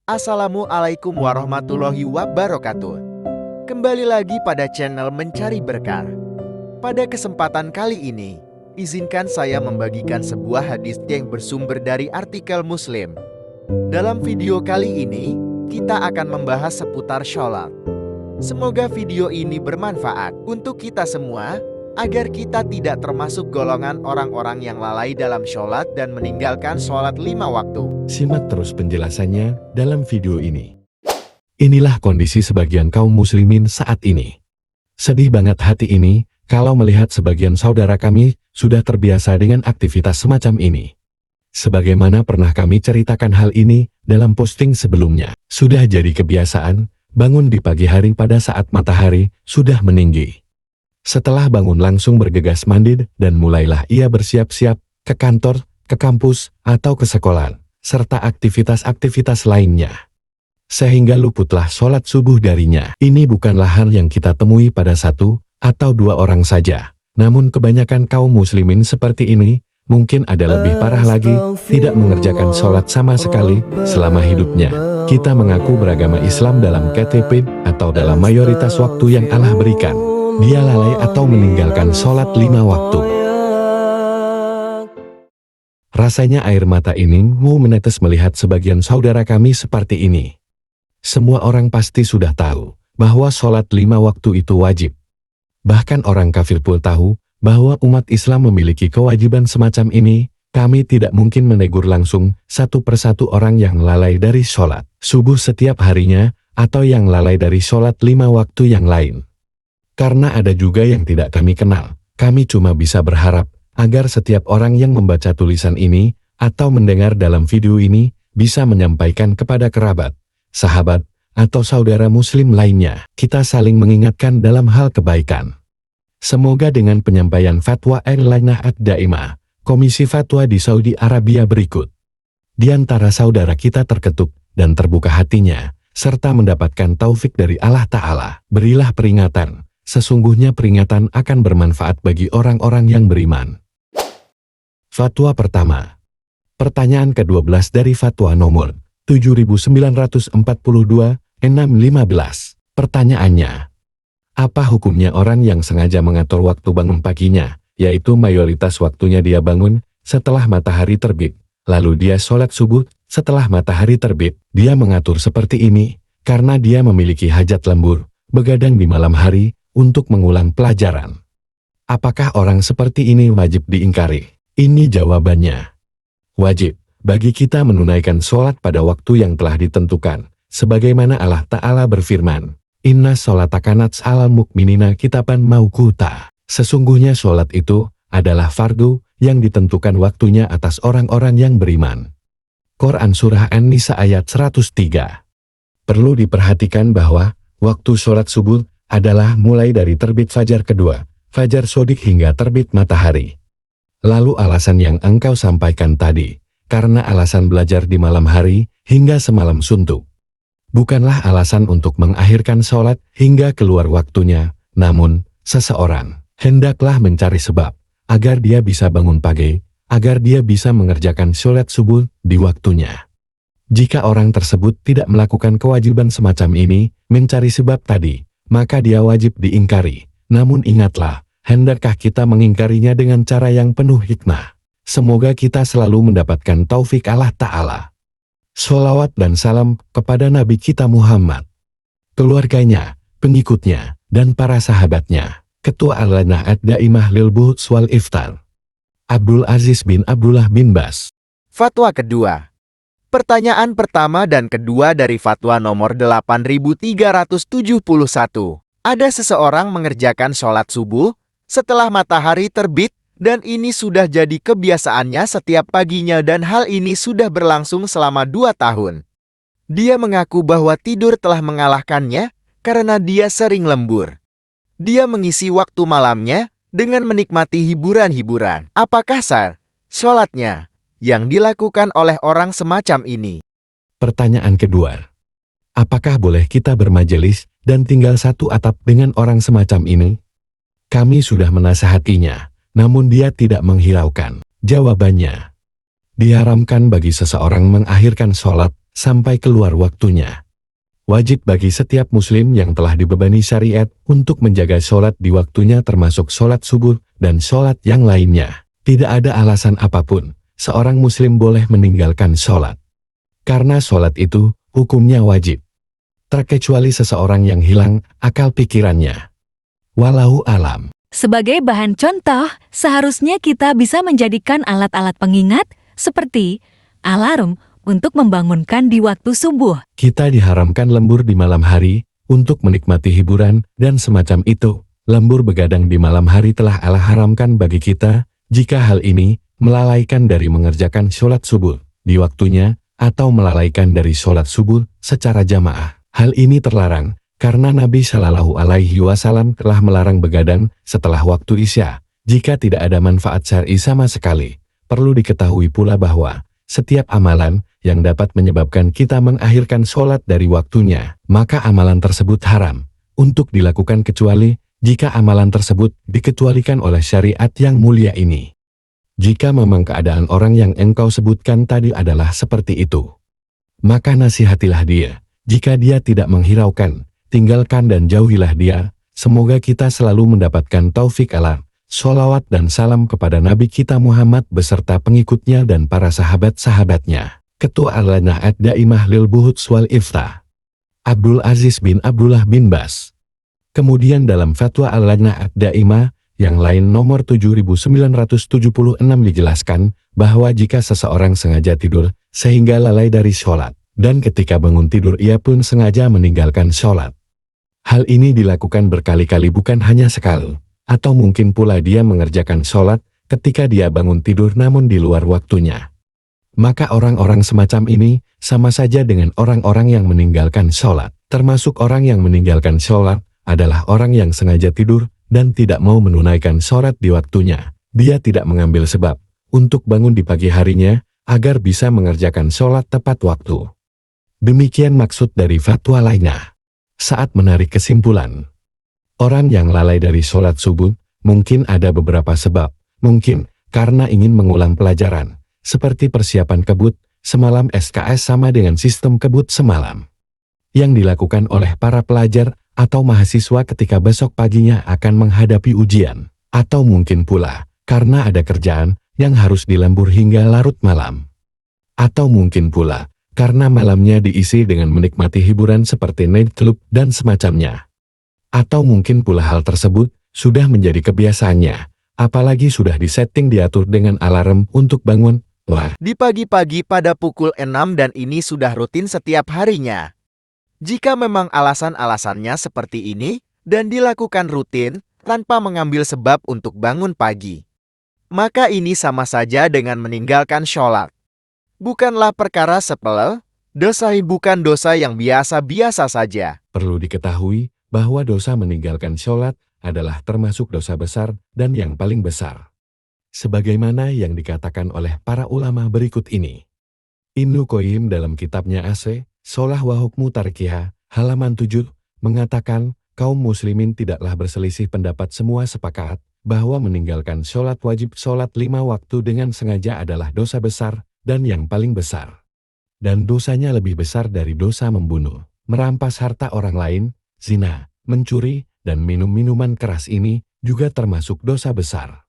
Assalamualaikum warahmatullahi wabarakatuh. Kembali lagi pada channel Mencari Berkah. Pada kesempatan kali ini, izinkan saya membagikan sebuah hadis yang bersumber dari artikel Muslim. Dalam video kali ini, kita akan membahas seputar sholat. Semoga video ini bermanfaat untuk kita semua, agar kita tidak termasuk golongan orang-orang yang lalai dalam sholat dan meninggalkan sholat 5 waktu. Simak terus penjelasannya dalam video ini. Inilah kondisi sebagian kaum muslimin saat ini. Sedih banget hati ini, kalau melihat sebagian saudara kami sudah terbiasa dengan aktivitas semacam ini. Sebagaimana pernah kami ceritakan hal ini dalam posting sebelumnya. Sudah jadi kebiasaan, bangun di pagi hari pada saat matahari sudah meninggi. Setelah bangun langsung bergegas mandi dan mulailah ia bersiap-siap ke kantor, ke kampus, atau ke sekolah, serta aktivitas-aktivitas lainnya. Sehingga luputlah sholat subuh darinya. Ini bukanlah hal yang kita temui pada 1 atau 2 orang saja. Namun kebanyakan kaum muslimin seperti ini, mungkin ada lebih parah lagi, tidak mengerjakan sholat sama sekali selama hidupnya. Kita mengaku beragama Islam dalam KTP atau dalam mayoritas waktu yang Allah berikan. Dia lalai atau meninggalkan sholat 5 waktu. Rasanya air mata ini mau menetes melihat sebagian saudara kami seperti ini. Semua orang pasti sudah tahu bahwa sholat 5 waktu itu wajib. Bahkan orang kafir pun tahu bahwa umat Islam memiliki kewajiban semacam ini. Kami tidak mungkin menegur langsung satu persatu orang yang lalai dari sholat subuh setiap harinya atau yang lalai dari sholat 5 waktu yang lain. Karena ada juga yang tidak kami kenal, kami cuma bisa berharap agar setiap orang yang membaca tulisan ini atau mendengar dalam video ini bisa menyampaikan kepada kerabat, sahabat, atau saudara muslim lainnya. Kita saling mengingatkan dalam hal kebaikan. Semoga dengan penyampaian fatwa Al-Lajnah Ad-Daimah, Komisi Fatwa di Saudi Arabia berikut, di antara saudara kita terketuk dan terbuka hatinya, serta mendapatkan taufik dari Allah Ta'ala. Berilah peringatan. Sesungguhnya peringatan akan bermanfaat bagi orang-orang yang beriman. Fatwa pertama. Pertanyaan ke-12 dari fatwa nomor 7942/615. Pertanyaannya, apa hukumnya orang yang sengaja mengatur waktu bangun paginya, yaitu mayoritas waktunya dia bangun setelah matahari terbit, lalu dia sholat subuh setelah matahari terbit? Dia mengatur seperti ini karena dia memiliki hajat lembur, begadang di malam hari, untuk mengulang pelajaran. Apakah orang seperti ini wajib diingkari? Ini jawabannya. Wajib bagi kita menunaikan sholat pada waktu yang telah ditentukan. Sebagaimana Allah Ta'ala berfirman, Inna sholata kanat 'alal mu'minina kitaban mauquta. Sesungguhnya sholat itu adalah fardu yang ditentukan waktunya atas orang-orang yang beriman. Quran Surah An-Nisa ayat 103. Perlu diperhatikan bahwa waktu sholat subuh adalah mulai dari terbit fajar kedua, fajar sodik hingga terbit matahari. Lalu alasan yang engkau sampaikan tadi, karena alasan belajar di malam hari hingga semalam suntuk, bukanlah alasan untuk mengakhirkan sholat hingga keluar waktunya. Namun, seseorang hendaklah mencari sebab agar dia bisa bangun pagi, agar dia bisa mengerjakan sholat subuh di waktunya. Jika orang tersebut tidak melakukan kewajiban semacam ini, mencari sebab tadi, maka dia wajib diingkari. Namun ingatlah, hendakkah kita mengingkarinya dengan cara yang penuh hikmah? Semoga kita selalu mendapatkan taufik Allah Ta'ala. Sholawat dan salam kepada Nabi kita Muhammad, keluarganya, pengikutnya, dan para sahabatnya. Ketua Al-Lajnah Ad-Daimah lil Buhuts wal Iftar, Abdul Aziz bin Abdullah bin Bas. Fatwa kedua. Pertanyaan pertama dan kedua dari fatwa nomor 8371. Ada seseorang mengerjakan sholat subuh setelah matahari terbit, dan ini sudah jadi kebiasaannya setiap paginya dan hal ini sudah berlangsung selama 2 tahun. Dia mengaku bahwa tidur telah mengalahkannya karena dia sering lembur. Dia mengisi waktu malamnya dengan menikmati hiburan-hiburan. Apakah sah sholatnya yang dilakukan oleh orang semacam ini? Pertanyaan kedua. Apakah boleh kita bermajelis dan tinggal satu atap dengan orang semacam ini? Kami sudah menasihatinya, namun dia tidak menghiraukan. Jawabannya, diharamkan bagi seseorang mengakhirkan sholat sampai keluar waktunya. Wajib bagi setiap muslim yang telah dibebani syariat untuk menjaga sholat di waktunya termasuk sholat subuh dan sholat yang lainnya. Tidak ada alasan apapun, seorang muslim boleh meninggalkan sholat. Karena sholat itu hukumnya wajib. Terkecuali seseorang yang hilang akal pikirannya. Wallahu alam. Sebagai bahan contoh, seharusnya kita bisa menjadikan alat-alat pengingat seperti alarm untuk membangunkan di waktu subuh. Kita diharamkan lembur di malam hari untuk menikmati hiburan dan semacam itu. Lembur begadang di malam hari telah Allah haramkan bagi kita jika hal ini melalaikan dari mengerjakan sholat subuh di waktunya atau melalaikan dari sholat subuh secara jamaah. Hal ini terlarang karena Nabi Shallallahu Alaihi Wasallam telah melarang begadang setelah waktu Isya jika tidak ada manfaat syar'i sama sekali. Perlu diketahui pula bahwa setiap amalan yang dapat menyebabkan kita mengakhirkan sholat dari waktunya, maka amalan tersebut haram untuk dilakukan kecuali jika amalan tersebut dikecualikan oleh syariat yang mulia ini. Jika memang keadaan orang yang engkau sebutkan tadi adalah seperti itu, maka nasihatilah dia. Jika dia tidak menghiraukan, tinggalkan dan jauhilah dia. Semoga kita selalu mendapatkan taufik Allah. Sholawat dan salam kepada Nabi kita Muhammad beserta pengikutnya dan para sahabat-sahabatnya. Ketua Al-Lajnah Ad-Daimah Lil Buhuts wal Iftah, Abdul Aziz bin Abdullah bin Bas. Kemudian dalam Fatwa Al-Lajnah Ad-Daimah yang lain nomor 7976 dijelaskan bahwa jika seseorang sengaja tidur sehingga lalai dari sholat, dan ketika bangun tidur ia pun sengaja meninggalkan sholat. Hal ini dilakukan berkali-kali bukan hanya sekali, atau mungkin pula dia mengerjakan sholat ketika dia bangun tidur namun di luar waktunya. Maka orang-orang semacam ini sama saja dengan orang-orang yang meninggalkan sholat. Termasuk orang yang meninggalkan sholat adalah orang yang sengaja tidur dan tidak mau menunaikan sholat di waktunya. Dia tidak mengambil sebab untuk bangun di pagi harinya agar bisa mengerjakan sholat tepat waktu. Demikian maksud dari fatwa lainnya. Saat menarik kesimpulan, orang yang lalai dari sholat subuh mungkin ada beberapa sebab. Mungkin karena ingin mengulang pelajaran, seperti persiapan kebut semalam SKS sama dengan sistem kebut semalam yang dilakukan oleh para pelajar atau mahasiswa ketika besok paginya akan menghadapi ujian. Atau mungkin pula karena ada kerjaan yang harus dilembur hingga larut malam. Atau mungkin pula karena malamnya diisi dengan menikmati hiburan seperti nightclub dan semacamnya. Atau mungkin pula hal tersebut sudah menjadi kebiasaannya, apalagi sudah disetting diatur dengan alarm untuk bangun. Wah, Di pagi-pagi pada pukul 6 dan ini sudah rutin setiap harinya. Jika memang alasan-alasannya seperti ini dan dilakukan rutin tanpa mengambil sebab untuk bangun pagi, maka ini sama saja dengan meninggalkan sholat. Bukanlah perkara sepele, dosa bukan dosa yang biasa-biasa saja. perlu diketahui bahwa dosa meninggalkan sholat adalah termasuk dosa besar dan yang paling besar. Sebagaimana yang dikatakan oleh para ulama berikut ini. Ibnu Qayyim dalam kitabnya Sholah wa Hukmu Tarkiha, halaman 7, mengatakan, kaum muslimin tidaklah berselisih pendapat semua sepakat bahwa meninggalkan sholat wajib sholat 5 waktu dengan sengaja adalah dosa besar dan yang paling besar. Dan dosanya lebih besar dari dosa membunuh, merampas harta orang lain, zina, mencuri, dan minum minuman keras ini juga termasuk dosa besar.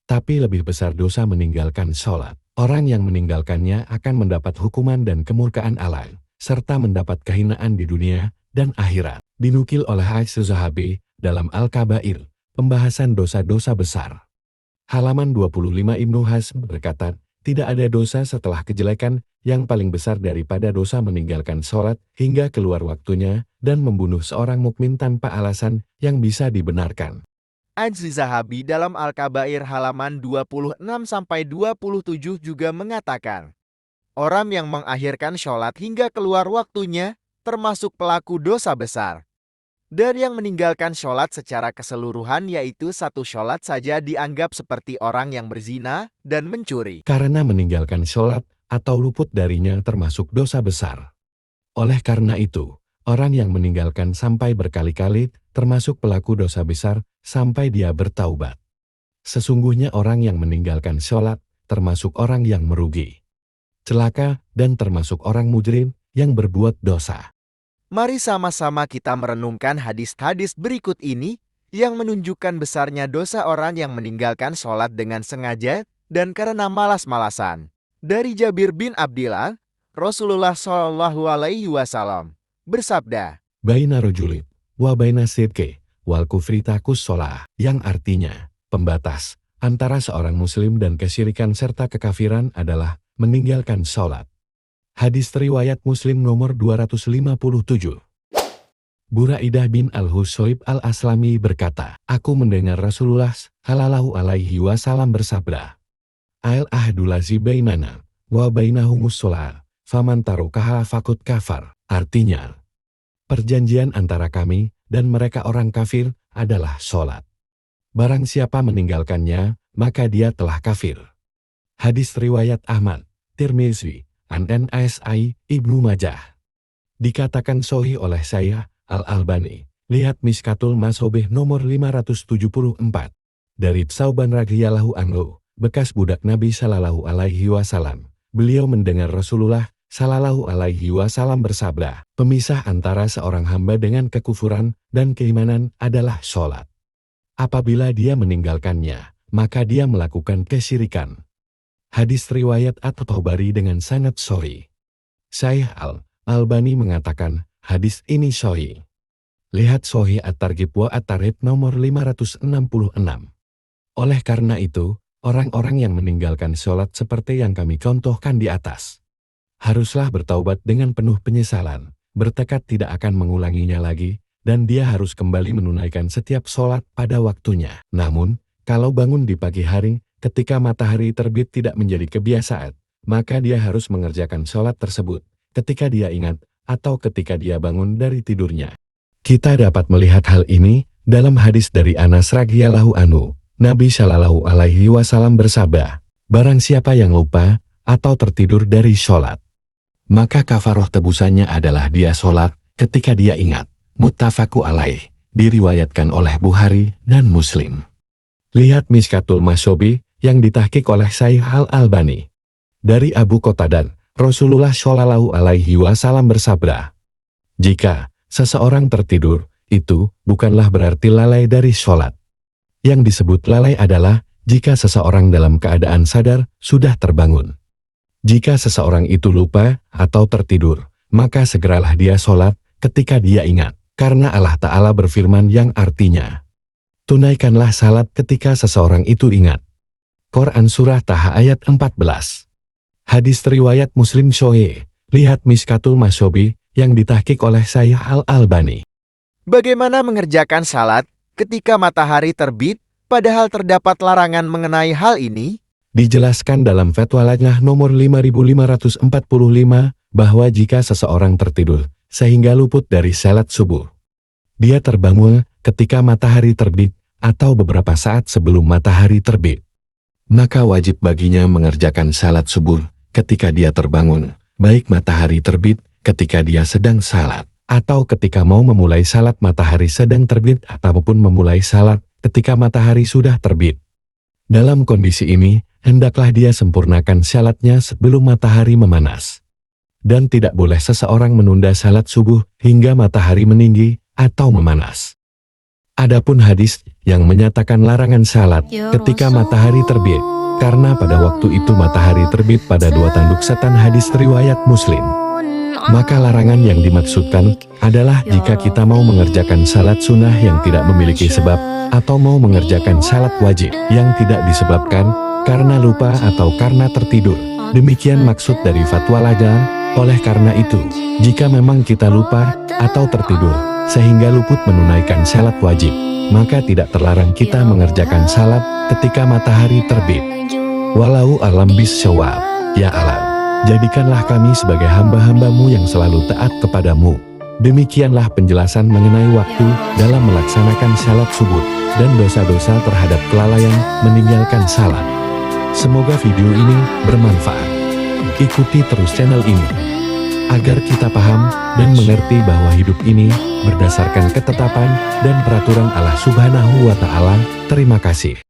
Tapi lebih besar dosa meninggalkan sholat. Orang yang meninggalkannya akan mendapat hukuman dan kemurkaan Allah, serta mendapat kehinaan di dunia dan akhirat. Dinukil oleh Az-Zahabi dalam Al-Kabair, pembahasan dosa-dosa besar. Halaman 25 Ibnu Hazm berkata, tidak ada dosa setelah kejelekan yang paling besar daripada dosa meninggalkan sholat hingga keluar waktunya dan membunuh seorang mukmin tanpa alasan yang bisa dibenarkan. Az-Zahabi dalam Al-Kabair halaman 26-27 juga mengatakan, orang yang mengakhirkan sholat hingga keluar waktunya termasuk pelaku dosa besar. Dan yang meninggalkan sholat secara keseluruhan yaitu satu sholat saja dianggap seperti orang yang berzina dan mencuri. Karena meninggalkan sholat atau luput darinya termasuk dosa besar. Oleh karena itu, orang yang meninggalkan sampai berkali-kali termasuk pelaku dosa besar sampai dia bertaubat. Sesungguhnya orang yang meninggalkan sholat termasuk orang yang merugi, celaka, dan termasuk orang mujrim yang berbuat dosa. Mari sama-sama kita merenungkan hadis-hadis berikut ini yang menunjukkan besarnya dosa orang yang meninggalkan sholat dengan sengaja dan karena malas-malasan. Dari Jabir bin Abdillah, Rasulullah Shallallahu Alaihi Wasallam bersabda, Baina rojuli, wa baina sidqi, wal kufri takus sholah, yang artinya, pembatas antara seorang muslim dan kesyirikan serta kekafiran adalah meninggalkan sholat. Hadis riwayat Muslim nomor 257. Buraidah bin Al-Husayb Al-Aslami berkata, aku mendengar Rasulullah Shallallahu Alaihi Wasallam bersabda, Al-ahdulazi bainana, wa bainahumus sholat, faman tarukaha fakut kafar. Artinya, perjanjian antara kami dan mereka orang kafir adalah sholat. Barang siapa meninggalkannya, maka dia telah kafir. Hadis riwayat Ahmad, Tirmizi, An-Nasai, Ibnu Majah. Dikatakan sahih oleh saya, Al-Albani. Lihat Miskatul Masobih nomor 574. Dari Tsauban radhiyallahu anhu, bekas budak Nabi Shallallahu Alaihi Wasallam. Beliau mendengar Rasulullah Shallallahu Alaihi Wasallam bersabda, pemisah antara seorang hamba dengan kekufuran dan keimanan adalah sholat. Apabila dia meninggalkannya, maka dia melakukan kesyirikan. Hadis riwayat At-Tabari dengan sanad sahih. Syekh Al-Albani mengatakan, hadis ini sahih. Lihat Sahih At-Targhib wa At-Tarhib nomor 566. Oleh karena itu, orang-orang yang meninggalkan sholat seperti yang kami contohkan di atas, haruslah bertaubat dengan penuh penyesalan, bertekad tidak akan mengulanginya lagi, dan dia harus kembali menunaikan setiap sholat pada waktunya. Namun, kalau bangun di pagi hari, ketika matahari terbit tidak menjadi kebiasaan, maka dia harus mengerjakan sholat tersebut ketika dia ingat atau ketika dia bangun dari tidurnya. Kita dapat melihat hal ini dalam hadis dari Anas radhiyallahu anhu. Nabi Shallallahu Alaihi Wasallam bersabda, barang siapa yang lupa atau tertidur dari sholat, maka kafaroh tebusannya adalah dia sholat ketika dia ingat. Muttafaqu alaih, diriwayatkan oleh Bukhari dan Muslim. Lihat Miskatul Masobih yang ditahqiq oleh Syekh Al-Albani. Dari Abu Qatadah, Rasulullah Shallallahu Alaihi Wasallam bersabda, jika seseorang tertidur, itu bukanlah berarti lalai dari sholat. Yang disebut lalai adalah jika seseorang dalam keadaan sadar sudah terbangun. Jika seseorang itu lupa atau tertidur, maka segeralah dia sholat ketika dia ingat. Karena Allah Ta'ala berfirman yang artinya, tunaikanlah salat ketika seseorang itu ingat. Quran Surah Taha ayat 14. Hadis riwayat Muslim sahih. Lihat Miskatul Masobih yang ditahqiq oleh Syekh Al-Albani. bagaimana mengerjakan salat ketika matahari terbit, padahal terdapat larangan mengenai hal ini? Dijelaskan dalam Fatwa Lajnah nomor 5545 bahwa jika seseorang tertidur sehingga luput dari salat subuh, dia terbangun ketika matahari terbit atau beberapa saat sebelum matahari terbit, maka wajib baginya mengerjakan salat subuh ketika dia terbangun, baik matahari terbit ketika dia sedang salat, atau ketika mau memulai salat matahari sedang terbit ataupun memulai salat ketika matahari sudah terbit. Dalam kondisi ini, hendaklah dia sempurnakan salatnya sebelum matahari memanas. Dan tidak boleh seseorang menunda salat subuh hingga matahari meninggi atau memanas. Adapun hadis yang menyatakan larangan salat ketika matahari terbit, karena pada waktu itu matahari terbit pada dua tanduk setan hadis riwayat Muslim. Maka larangan yang dimaksudkan adalah jika kita mau mengerjakan salat sunnah yang tidak memiliki sebab, atau mau mengerjakan salat wajib yang tidak disebabkan karena lupa atau karena tertidur. Demikian maksud dari Fatwa Lajnah. Oleh karena itu, jika memang kita lupa atau tertidur sehingga luput menunaikan salat wajib, maka tidak terlarang kita mengerjakan salat ketika matahari terbit. Walau alam bisyawab, ya Allah, jadikanlah kami sebagai hamba-hambamu yang selalu taat kepadamu. Demikianlah penjelasan mengenai waktu dalam melaksanakan salat subuh dan dosa-dosa terhadap kelalaian meninggalkan salat. Semoga video ini bermanfaat. Ikuti terus channel ini, agar kita paham dan mengerti bahwa hidup ini berdasarkan ketetapan dan peraturan Allah Subhanahu wa Ta'ala. Terima kasih.